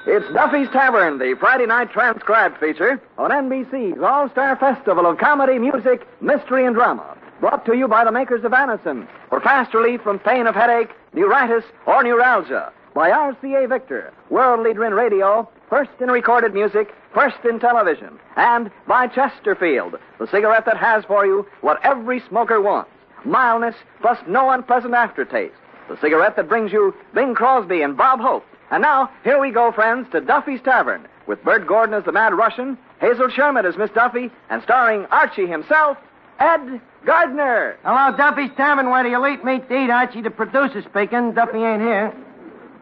It's Duffy's Tavern, the Friday night transcribed feature on NBC's All-Star Festival of Comedy, Music, Mystery, and Drama. Brought to you by the makers of Anacin for fast relief from pain of headache, neuritis, or neuralgia. By RCA Victor, world leader in radio, first in recorded music, first in television. And by Chesterfield, the cigarette that has for you what every smoker wants. Mildness plus no unpleasant aftertaste. The cigarette that brings you Bing Crosby and Bob Hope. And now, here we go, friends, to Duffy's Tavern, with Bert Gordon as the Mad Russian, Hazel Sherman as Miss Duffy, and starring Archie himself, Ed Gardner. Hello, Duffy's Tavern, where the elite meet to eat. Archie, the producer, speaking. Duffy ain't here.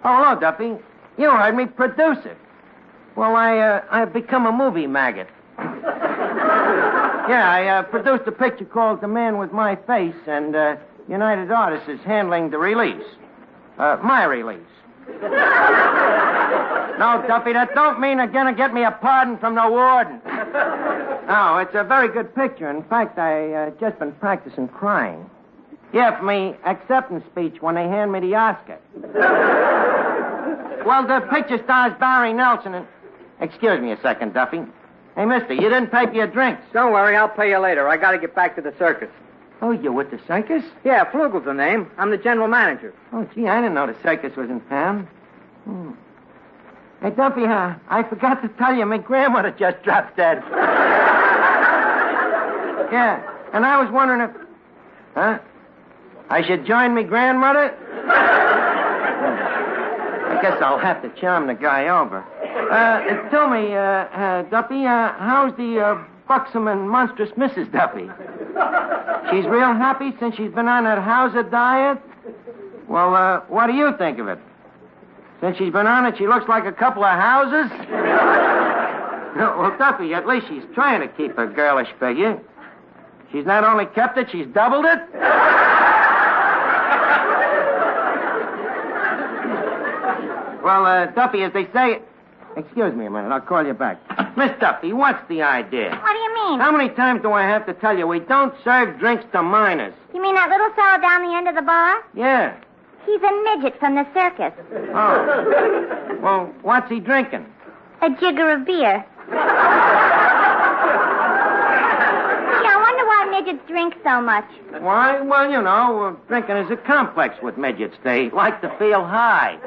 Oh, hello, Duffy. You heard me, producer. Well, I've become a movie maggot. Yeah, I produced a picture called The Man with My Face, and United Artists is handling the release. My release. No, Duffy, that don't mean they're going to get me a pardon from the warden. No, it's a very good picture. In fact, I just been practicing crying. Yeah, for me acceptance speech when they hand me the Oscar. Well, the picture stars Barry Nelson and... Excuse me a second, Duffy. Hey, mister, you didn't pay for your drinks. Don't worry, I'll pay you later. I got to get back to the circus. Oh, you're with the circus? Yeah, Flugel's the name. I'm the general manager. Oh, gee, I didn't know the circus was in town. Hey, Duffy, I forgot to tell you, my grandmother just dropped dead. Yeah, and I was wondering if... Huh? I should join me grandmother? I guess I'll have to charm the guy over. Tell me, Duffy, how's the buxom and monstrous Mrs. Duffy? She's real happy since she's been on that Hauser diet? Well, what do you think of it? Since she's been on it, she looks like a couple of houses? Well, Duffy, at least she's trying to keep her girlish figure. She's not only kept it, she's doubled it. Well, Duffy, as they say... Excuse me a minute, I'll call you back. Miss Duffy, what's the idea? What do you mean? How many times do I have to tell you we don't serve drinks to minors? You mean that little fellow down the end of the bar? Yeah. He's a midget from the circus. Oh. Well, what's he drinking? A jigger of beer. Gee, I wonder why midgets drink so much. Why? Well, you know, drinking is a complex with midgets. They like to feel high.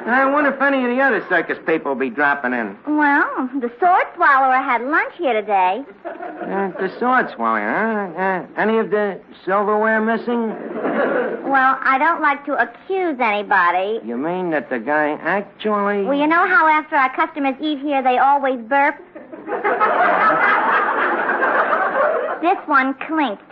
I wonder if any of the other circus people will be dropping in. Well, the sword swallower had lunch here today. The sword swallower, huh? Any of the silverware missing? Well, I don't like to accuse anybody. You mean that the guy actually... Well, you know how after our customers eat here, they always burp? This one clinked.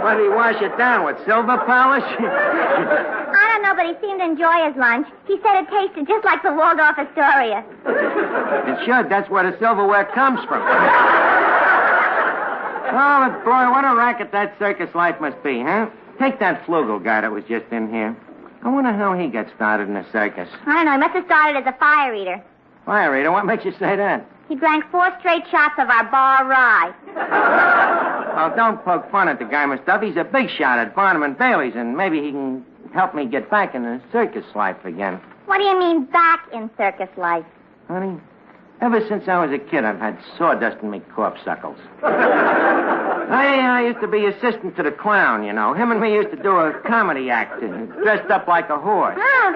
What did he wash it down with, silver polish? I don't know, but he seemed to enjoy his lunch. He said it tasted just like the Waldorf Astoria. It should. That's where the silverware comes from. Oh, boy, what a racket that circus life must be, huh? Take that Flugel guy that was just in here. I wonder how he got started in the circus. I don't know. He must have started as a fire eater. Fire eater? What makes you say that? He drank 4 straight shots of our bar rye. Oh, don't poke fun at the guy, Miss Duffy. He's a big shot at Barnum and Bailey's, and maybe he can help me get back in the circus life again. What do you mean, back in circus life? Honey, ever since I was a kid, I've had sawdust in me corpuscles. I used to be assistant to the clown, you know. Him and me used to do a comedy act, dressed up like a horse. Oh.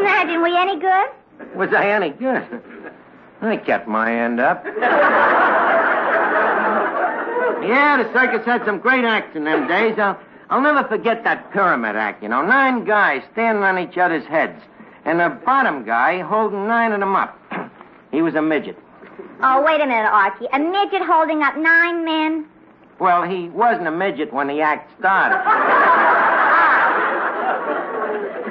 Imagine, were you any good? Was I any good? I kept my end up. Yeah, the circus had some great acts in them days. I'll never forget that pyramid act, you know. 9 guys standing on each other's heads. And the bottom guy holding 9 of them up. He was a midget. Oh, wait a minute, Archie. A midget holding up 9 men? Well, he wasn't a midget when the act started.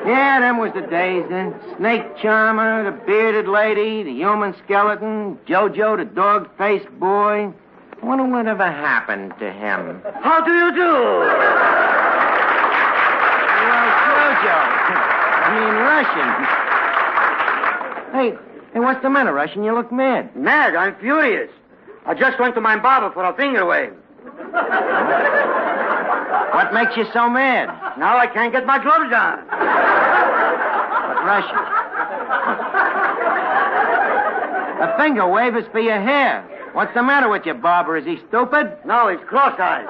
Yeah, them was the days. The snake charmer, the bearded lady, the human skeleton, Jojo, the dog-faced boy. I wonder what ever happened to him. How do you do? Well, Jojo. I mean, Russian. Hey, what's the matter, Russian? You look mad. Mad? I'm furious. I just went to my barber for a finger wave. Well, What makes you so mad? Now I can't get my gloves on. But, Russian, a finger wave is for your hair. What's the matter with you, barber? Is he stupid? No, he's cross-eyed.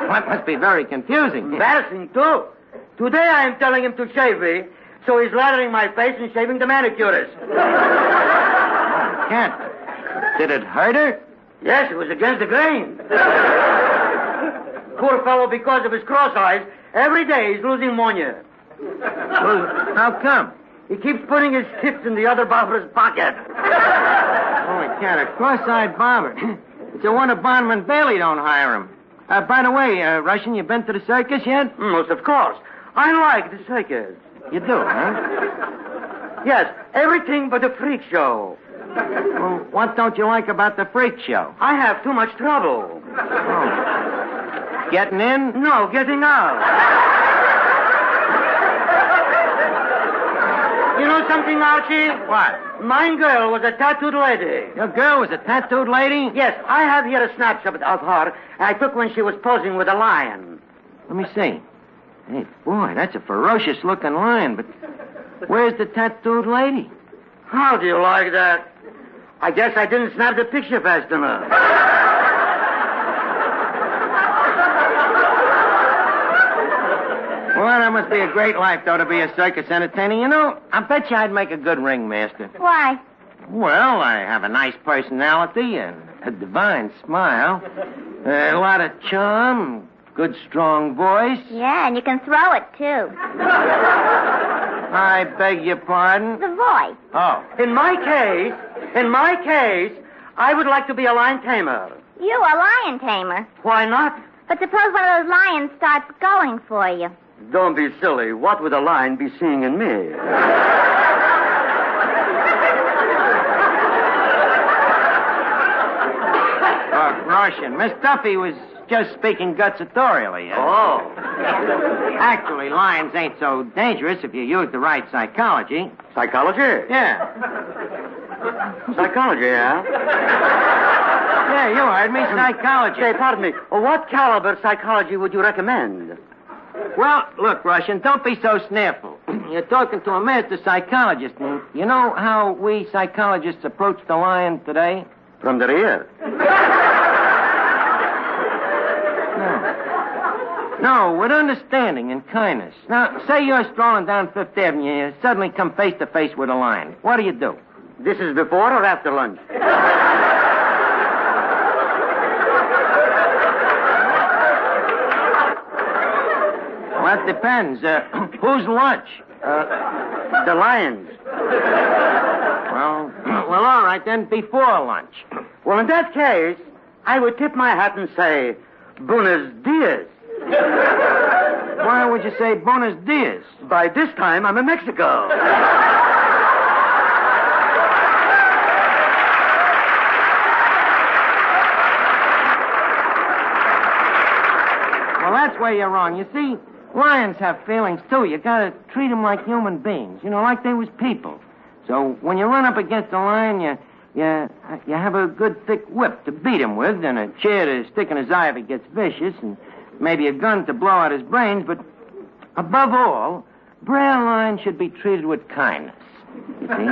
That must be very confusing. Embarrassing, too. Today I am telling him to shave me, so he's lathering my face and shaving the manicurist. Can't. Did it hurt her? Yes, it was against the grain. Poor fellow, because of his cross eyes, every day he's losing ammonia. Well, how come? He keeps putting his tips in the other barber's pocket. Holy cat, a cross-eyed barber. It's a wonder Bondman Bailey don't hire him. By the way, Russian, you been to the circus yet? Most of course. I like the circus. You do, huh? Yes, everything but the freak show. Well, what don't you like about the freak show? I have too much trouble. Oh. Getting in? No, getting out. You know something, Archie? What? My girl was a tattooed lady. Your girl was a tattooed lady? Yes, I have here a snapshot of her I took when she was posing with a lion. Let me see. Hey, boy, that's a ferocious-looking lion, but where's the tattooed lady? How do you like that? I guess I didn't snap the picture fast enough. Well, that must be a great life, though, to be a circus entertainer. You know, I bet you I'd make a good ringmaster. Why? Well, I have a nice personality and a divine smile, a lot of charm, good, strong voice. Yeah, and you can throw it, too. I beg your pardon? The voice. Oh. In my case, I would like to be a Lion Tamer. You, a lion tamer. Why not? But suppose one of those lions starts going for you. Don't be silly. What would a lion be seeing in me? Russian, Miss Duffy was just speaking gutsatorially. Oh. Actually, lions ain't so dangerous if you use the right psychology. Psychology? Yeah. Psychology, yeah? Yeah, you heard me. Psychology. Say, pardon me. What caliber psychology would you recommend? Well, look, Russian, don't be so sniffle. You're talking to a master psychologist. And you know how we psychologists approach the lion today? From the rear. No, with understanding and kindness. Now, say you're strolling down Fifth Avenue and you suddenly come face to face with a lion. What do? This is before or after lunch? Well, that depends. Whose lunch? The lion's. Well, all right, then, before lunch. Well, in that case, I would tip my hat and say, Buenos dias. Why would you say Buenos dias? By this time, I'm in Mexico. Well, that's where you're wrong. You see, lions have feelings, too. You gotta treat them like human beings, like they was people. So when you run up against a lion, you have a good thick whip to beat him with, and a chair to stick in his eye if he gets vicious, and maybe a gun to blow out his brains, but above all, Brer Lion should be treated with kindness. You see?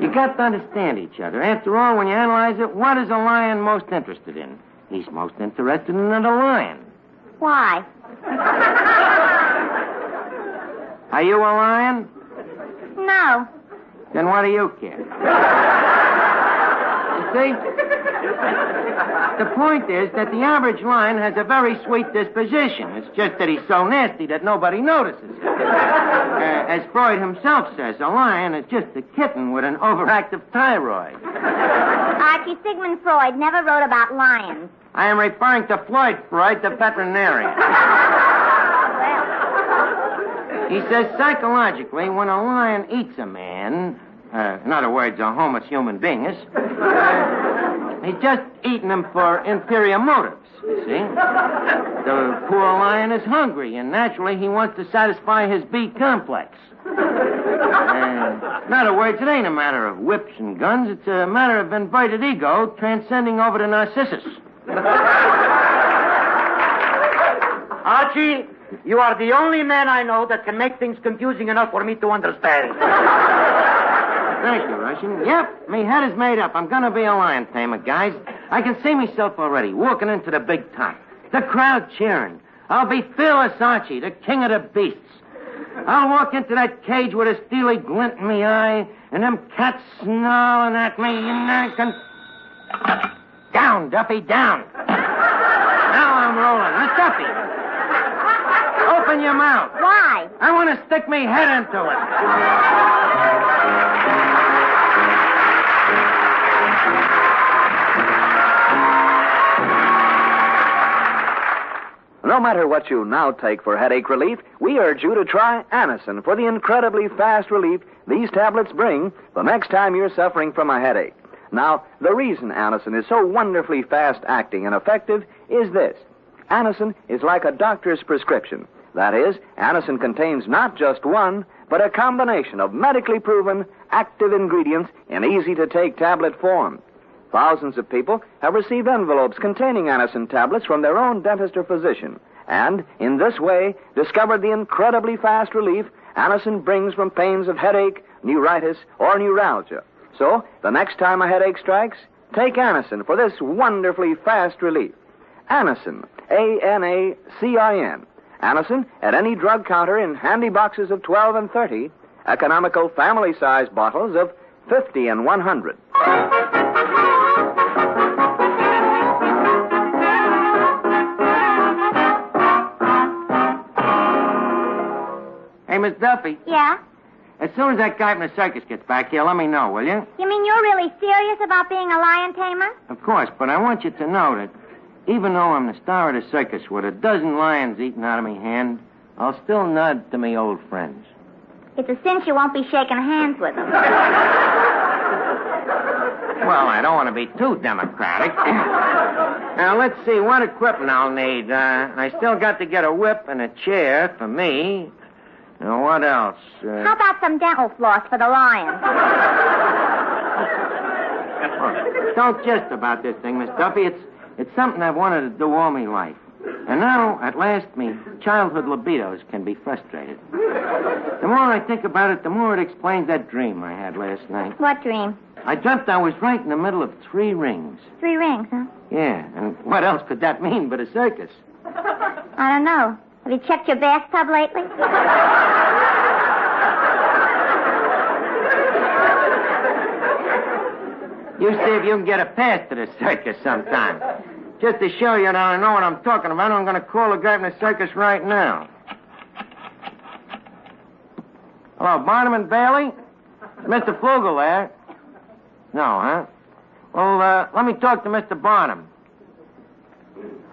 You got to understand each other. After all, when you analyze it, what is a lion most interested in? He's most interested in another lion. Why? Are you a lion? No. Then what do you care? You see? The point is that the average lion has a very sweet disposition. It's just that he's so nasty that nobody notices it. As Freud himself says, a lion is just a kitten with an overactive thyroid. Archie, Sigmund Freud never wrote about lions. I am referring to Floyd Freud, the veterinarian. He says psychologically, when a lion eats a man, in other words, a homeless human being, he's just eating him for inferior motives, you see. The poor lion is hungry, and naturally he wants to satisfy his B complex. In other words, it ain't a matter of whips and guns. It's a matter of inverted ego transcending over to Narcissus. Archie, you are the only man I know that can make things confusing enough for me to understand. Thank you, Russian. Yep, me head is made up. I'm gonna be a lion tamer, guys. I can see myself already, walking into the big top. The crowd cheering. I'll be fearless Archie, the king of the beasts. I'll walk into that cage with a steely glint in me eye, and them cats snarling at me, and I can... Down, Duffy, down. Now I'm rolling. Now, Duffy, open your mouth. Why? I want to stick me head into it. No matter what you now take for headache relief, we urge you to try Anacin for the incredibly fast relief these tablets bring the next time you're suffering from a headache. Now, the reason Anacin is so wonderfully fast-acting and effective is this. Anacin is like a doctor's prescription. That is, Anacin contains not just one, but a combination of medically proven active ingredients in easy-to-take tablet form. Thousands of people have received envelopes containing Anacin tablets from their own dentist or physician, and in this way discovered the incredibly fast relief Anacin brings from pains of headache, neuritis, or neuralgia. So, the next time a headache strikes, take Anacin for this wonderfully fast relief. Anacin, A-N-A-C-I-N. Anacin at any drug counter in handy boxes of 12 and 30, economical family-sized bottles of 50 and 100. Hey, Miss Duffy. Yeah? As soon as that guy from the circus gets back here, let me know, will you? You mean you're really serious about being a lion tamer? Of course, but I want you to know that even though I'm the star of the circus with a dozen lions eating out of me hand, I'll still nod to me old friends. It's a cinch you won't be shaking hands with them. Well, I don't want to be too democratic. Now, let's see what equipment I'll need. I still got to get a whip and a chair for me. Now, what else? How about some dental floss for the lions? Don't jest about this thing, Miss Duffy. It's something I've wanted to do all my life. And now, at last, me childhood libidos can be frustrated. The more I think about it, the more it explains that dream I had last night. What dream? I dreamt I was right in the middle of 3 rings. 3 rings, huh? Yeah, and what else could that mean but a circus? I don't know. Have you checked your bathtub lately? You see if you can get a pass to the circus sometime. Just to show you that I know what I'm talking about, I'm going to call the guy from the circus right now. Hello, Barnum and Bailey? Is Mr. Flugel there? No, huh? Well, let me talk to Mr. Barnum.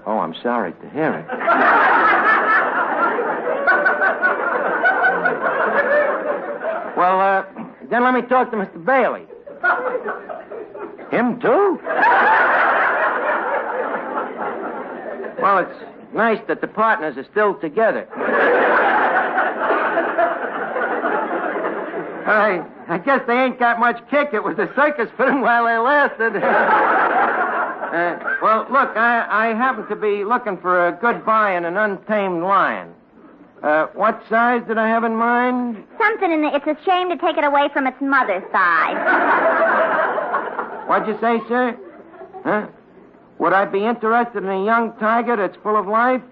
Oh, I'm sorry to hear it. Well, then let me talk to Mr. Bailey. Him, too? Well, it's nice that the partners are still together. I guess they ain't got much kick. It was the circus for them while they lasted. Well, look, I happen to be looking for a good buy in an untamed lion. What size did I have in mind? Something in it's a shame to take it away from its mother's size. What'd you say, sir? Huh? Would I be interested in a young tiger that's full of life?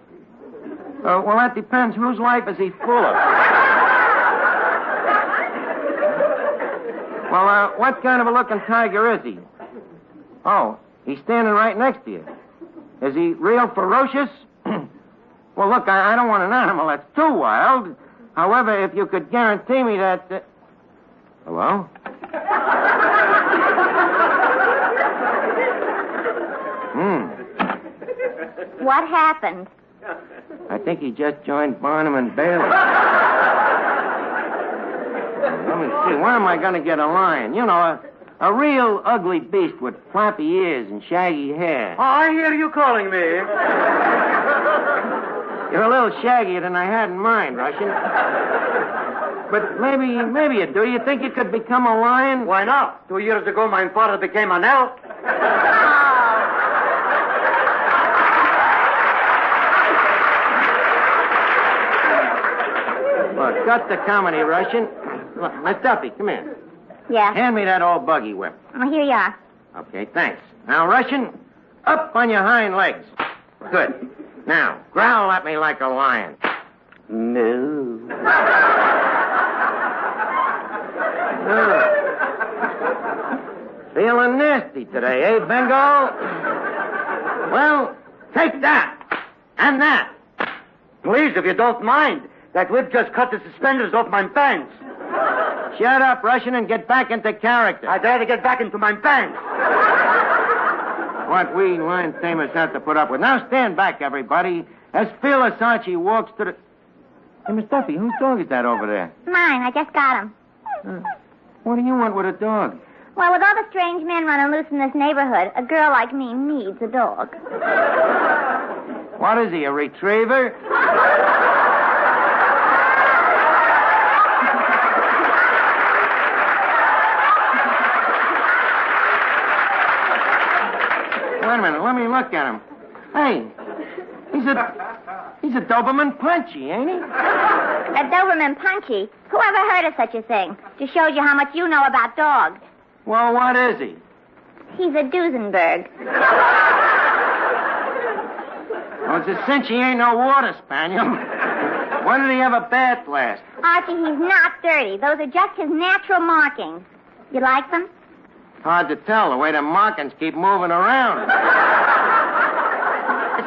Well, that depends. Whose life is he full of? Well, what kind of a looking tiger is he? Oh, he's standing right next to you. Is he real ferocious? Well, look, I don't want an animal that's too wild. However, if you could guarantee me that... Hello? What happened? I think he just joined Barnum and Bailey. Let me see. Where am I going to get a lion? You know, a real ugly beast with flappy ears and shaggy hair. Oh, I hear you calling me. You're a little shaggier than I had in mind, Russian. But maybe you do. You think you could become a lion? Why not? 2 years ago, my father became an elk. cut the comedy, Russian. Look, Miss Duffy, come here. Yeah. Hand me that old buggy whip. Oh, here you are. Okay, thanks. Now, Russian, up on your hind legs. Good. Now, growl at me like a lion. No. Feeling nasty today, eh, Bengal? Well, take that. And that. Please, if you don't mind. That whip just cut the suspenders off my pants. Shut up, Russian, and get back into character. I'd rather get back into my pants. What we Lion Tamers have to put up with. Now stand back, everybody, as fearless Archie walks to the... Hey, Miss Duffy, whose dog is that over there? Mine. I just got him. What do you want with a dog? Well, with all the strange men running loose in this neighborhood, a girl like me needs a dog. What is he, a retriever? Wait a minute, let me look at him. Hey, he's a Doberman Punchy, ain't he? A Doberman Punchy? Who ever heard of such a thing? Just shows you how much you know about dogs. Well, what is he? He's a Duesenberg. Well, it's a cinch he ain't no water spaniel. When did he have a bath last? Archie, he's not dirty. Those are just his natural markings. You like them? Hard to tell the way the markings keep moving around.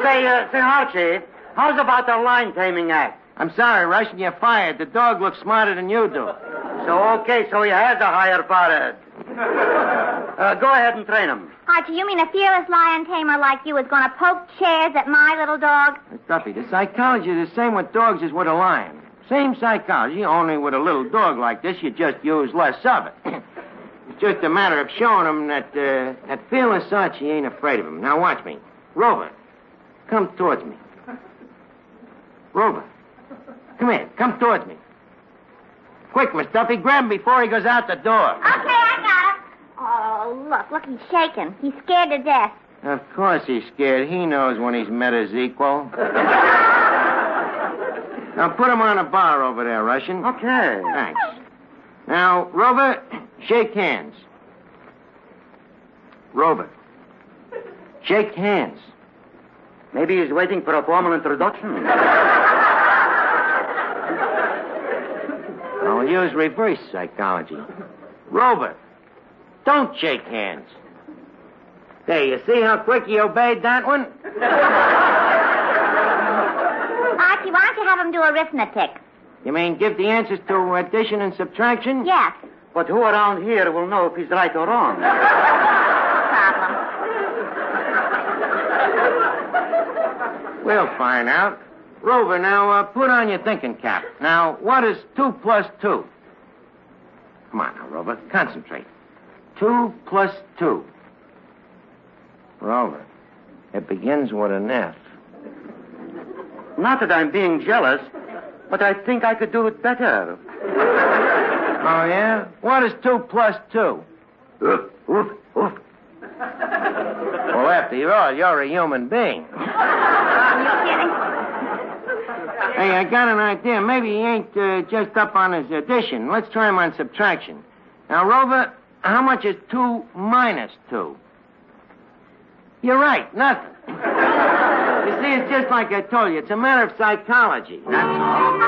Say, Archie, how's about the Lion Taming Act? I'm sorry, Russian, you're fired. The dog looks smarter than you do. So he has a higher power. Go ahead and train him. Archie, you mean a fearless lion tamer like you is going to poke chairs at my little dog? Duffy, the psychology is the same with dogs as with a lion. Same psychology, only with a little dog like this, you just use less of it. It's just a matter of showing him that fearless Archie ain't afraid of him. Now watch me. Rover, come towards me. Rover, come here. Come towards me. Quick, Miss Duffy, grab him before he goes out the door. Okay, I got him. Oh, look, he's shaking. He's scared to death. Of course he's scared. He knows when he's met his equal. Now put him on a bar over there, Russian. Okay. Thanks. Now, Rover, shake hands. Rover, shake hands. Maybe he's waiting for a formal introduction. I'll use reverse psychology. Rover, don't shake hands. There, you see how quick he obeyed that one? Archie, why don't you have him do arithmetic? You mean give the answers to addition and subtraction? Yes. But who around here will know if he's right or wrong? Problem. We'll find out. Rover, now, put on your thinking cap. Now, what is 2 plus 2? Come on now, Rover, concentrate. 2 plus 2. Rover, it begins with an F. Not that I'm being jealous, but I think I could do it better. Oh, yeah? What is 2 plus 2? Oof, oof, oof. Well, after all, you're a human being. Are you kidding? Hey, I got an idea. Maybe he ain't just up on his addition. Let's try him on subtraction. Now, Rover, how much is 2 minus 2? You're right, nothing. You see, it's just like I told you. It's a matter of psychology, that's all.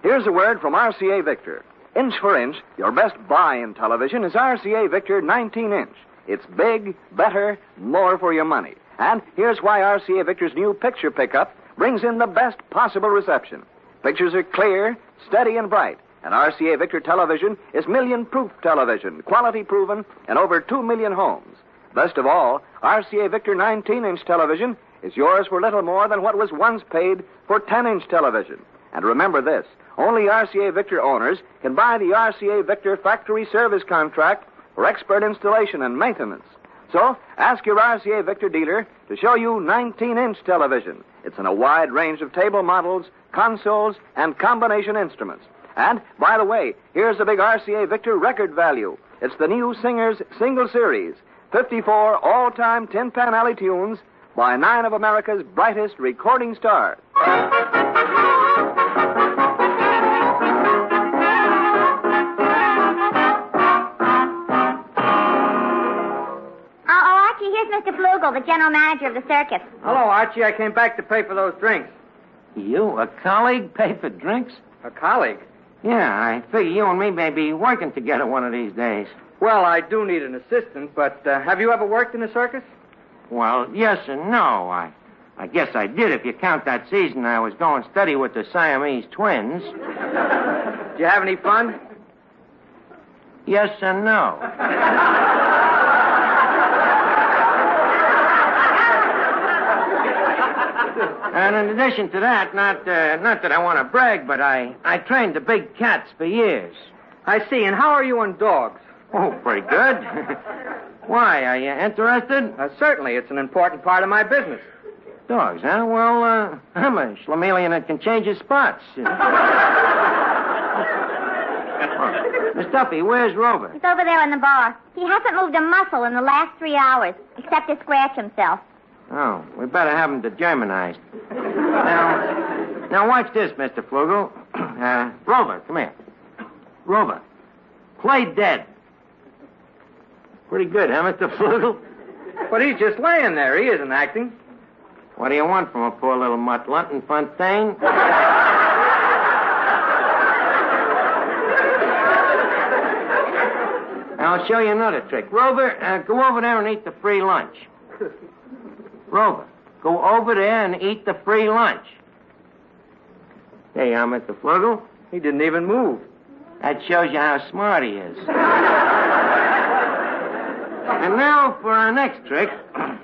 Here's a word from RCA Victor. Inch for inch, your best buy in television is RCA Victor 19-inch. It's big, better, more for your money. And here's why RCA Victor's new picture pickup brings in the best possible reception. Pictures are clear, steady, and bright. And RCA Victor television is million-proof television, quality-proven in over 2 million homes. Best of all, RCA Victor 19-inch television is yours for little more than what was once paid for 10-inch television. And remember this, only RCA Victor owners can buy the RCA Victor factory service contract for expert installation and maintenance. So, ask your RCA Victor dealer to show you 19-inch television. It's in a wide range of table models, consoles, and combination instruments. And, by the way, here's a big RCA Victor record value. It's the new Singer's Single Series. 54 all-time tin pan alley tunes by 9 of America's brightest recording stars. Here's Mr. Flugel, the general manager of the circus. Hello, Archie. I came back to pay for those drinks. You, a colleague, pay for drinks? A colleague? Yeah, I figure you and me may be working together one of these days. Well, I do need an assistant, but have you ever worked in a circus? Well, yes and no. I guess I did if you count that season I was going steady with the Siamese twins. Did you have any fun? Yes and no. And in addition to that, not that I want to brag, but I trained the big cats for years. I see. And how are you on dogs? Oh, pretty good. Why, are you interested? Certainly. It's an important part of my business. Dogs, huh? Well, I'm a Schlemelian that can change his spots. Miss Duffy, where's Rover? He's over there in the bar. He hasn't moved a muscle in the last 3 hours, except to scratch himself. Oh, we better have him degermanized. Now watch this, Mr. Flugel. Rover, come here. Rover, play dead. Pretty good, huh, Mr. Flugel? But he's just laying there. He isn't acting. What do you want from a poor little mutt, Lunton Fontaine? I'll show you another trick. Rover, go over there and eat the free lunch. Rover, go over there and eat the free lunch. There you are, Mr. Flugel. He didn't even move. That shows you how smart he is. And now for our next trick.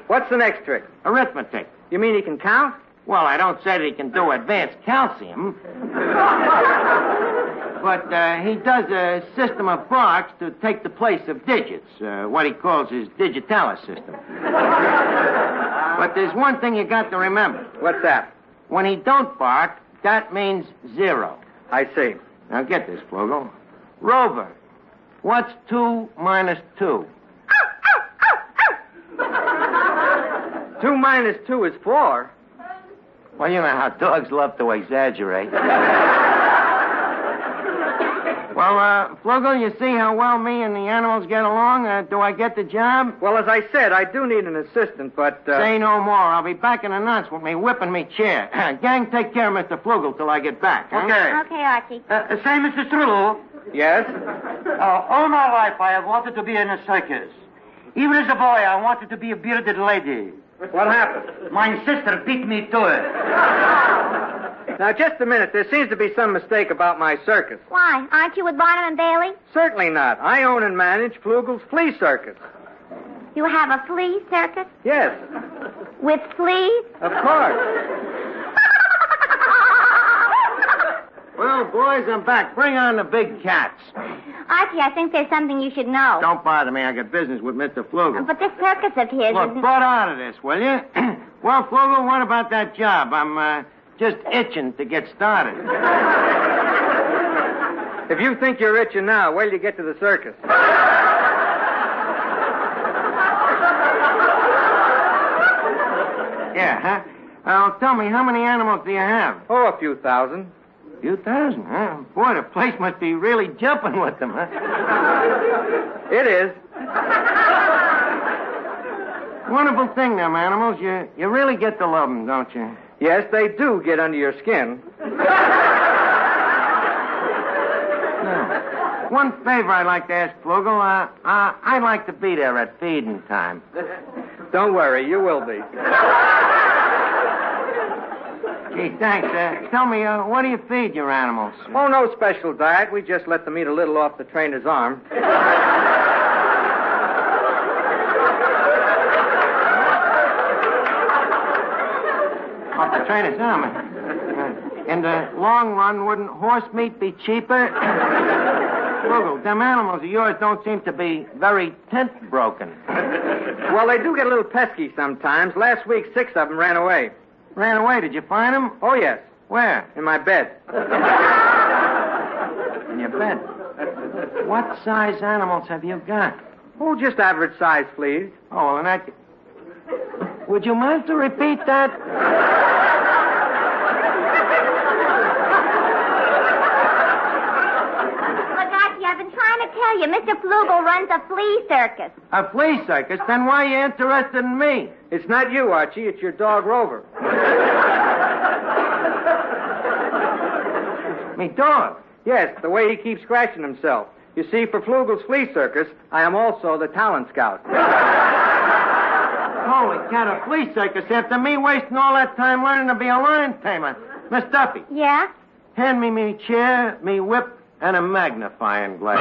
What's the next trick? Arithmetic. You mean he can count? Well, I don't say that he can do advanced calcium. But he does a system of barks to take the place of digits, what he calls his digitalis system. But there's one thing you got to remember. What's that? When he don't bark, that means 0. I see. Now get this, Flugel. Rover, what's 2 minus 2? 2 minus 2 is 4. Well, you know how dogs love to exaggerate. Well, Flugel, you see how well me and the animals get along? Do I get the job? Well, as I said, I do need an assistant, but... Say no more. I'll be back in a nonce with me whipping me chair. Gang, take care of Mr. Flugel till I get back. Huh? Okay. Okay, Archie. Say, Mr. Strudel. Yes? All my life I have wanted to be in a circus. Even as a boy, I wanted to be a bearded lady. What happened? My sister beat me to it. Now, just a minute. There seems to be some mistake about my circus. Why? Aren't you with Barnum and Bailey? Certainly not. I own and manage Flugel's Flea Circus. You have a flea circus? Yes, With fleas? of course. Well, boys, I'm back. Bring on the big cats. Archie, I think there's something you should know. Don't bother me. I got business with Mr. Flugel. But this circus of his Look, isn't... butt out of this, will you? Well, Flugel, what about that job? I'm just itching to get started. If you think you're itching now, wait till you get to the circus. Yeah, huh? Tell me, how many animals do you have? Oh, a few thousand. A few thousand, huh? Boy, the place must be really jumping with them, huh? It is. Wonderful thing, them animals. You really get to love them, don't you? Yes, they do get under your skin. Yeah. One favor I'd like to ask, Flugel. I'd like to be there at feeding time. Don't worry, you will be. Gee, thanks. Tell me, what do you feed your animals? Oh, no special diet. We just let them eat a little off the trainer's arm. Off the trainer's arm. In the long run, wouldn't horse meat be cheaper? Flugel, them animals of yours don't seem to be very tent-broken. Well, they do get a little pesky sometimes. Last week, 6 of them ran away. Ran away. Did you find them? Oh, yes. Where? In my bed. In your bed. What size animals have you got? Oh, just average size fleas. Oh, well, in that... Would you mind to repeat that? Look, Archie, I've been trying to tell you, Mr. Flugel runs a flea circus. A flea circus? Then why are you interested in me? It's not you, Archie. It's your dog, Rover. Me dog? Yes, the way he keeps scratching himself. You see, for Flugel's flea circus, I am also the talent scout. Holy cat, a flea circus after me wasting all that time learning to be a lion tamer. Miss Duffy. Yeah? Hand me chair, me whip, and a magnifying glass.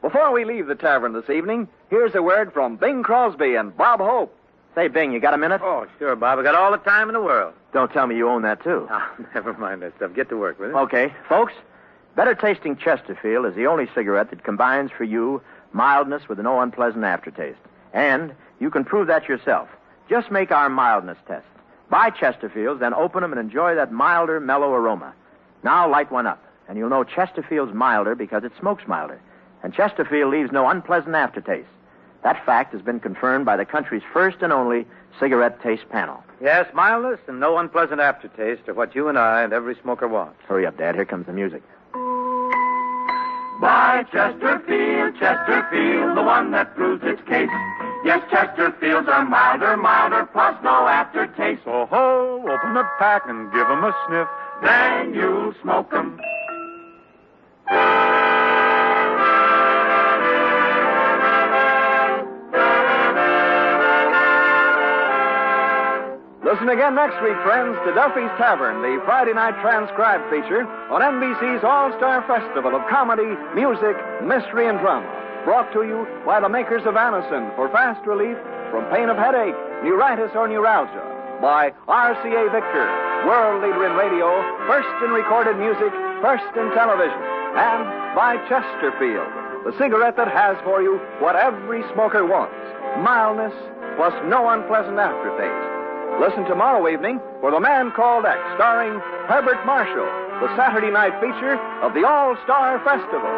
Before we leave the tavern this evening, here's a word from Bing Crosby and Bob Hope. Say, Bing, you got a minute? Oh, sure, Bob. I got all the time in the world. Don't tell me you own that, too. Ah, never mind that stuff. Get to work with it. Okay. Folks, Better Tasting Chesterfield is the only cigarette that combines for you mildness with no unpleasant aftertaste. And you can prove that yourself. Just make our mildness test. Buy Chesterfields, then open them and enjoy that milder, mellow aroma. Now light one up, and you'll know Chesterfield's milder because it smokes milder. And Chesterfield leaves no unpleasant aftertaste. That fact has been confirmed by the country's first and only cigarette taste panel. Yes, mildness and no unpleasant aftertaste are what you and I and every smoker wants. Hurry up, Dad. Here comes the music. Buy Chesterfield, Chesterfield, the one that proves its case. Yes, Chesterfields are milder, plus no aftertaste. So ho, open the pack and give 'em a sniff. Then you'll smoke 'em. Listen again next week, friends, to Duffy's Tavern, the Friday night transcribed feature on NBC's All-Star Festival of Comedy, Music, Mystery, and Drama. Brought to you by the makers of Anacin for fast relief from pain of headache, neuritis, or neuralgia. By RCA Victor, world leader in radio, first in recorded music, first in television. And by Chesterfield, the cigarette that has for you what every smoker wants. Mildness plus no unpleasant aftertaste. Listen tomorrow evening for The Man Called X, starring Herbert Marshall, the Saturday night feature of the All-Star Festival.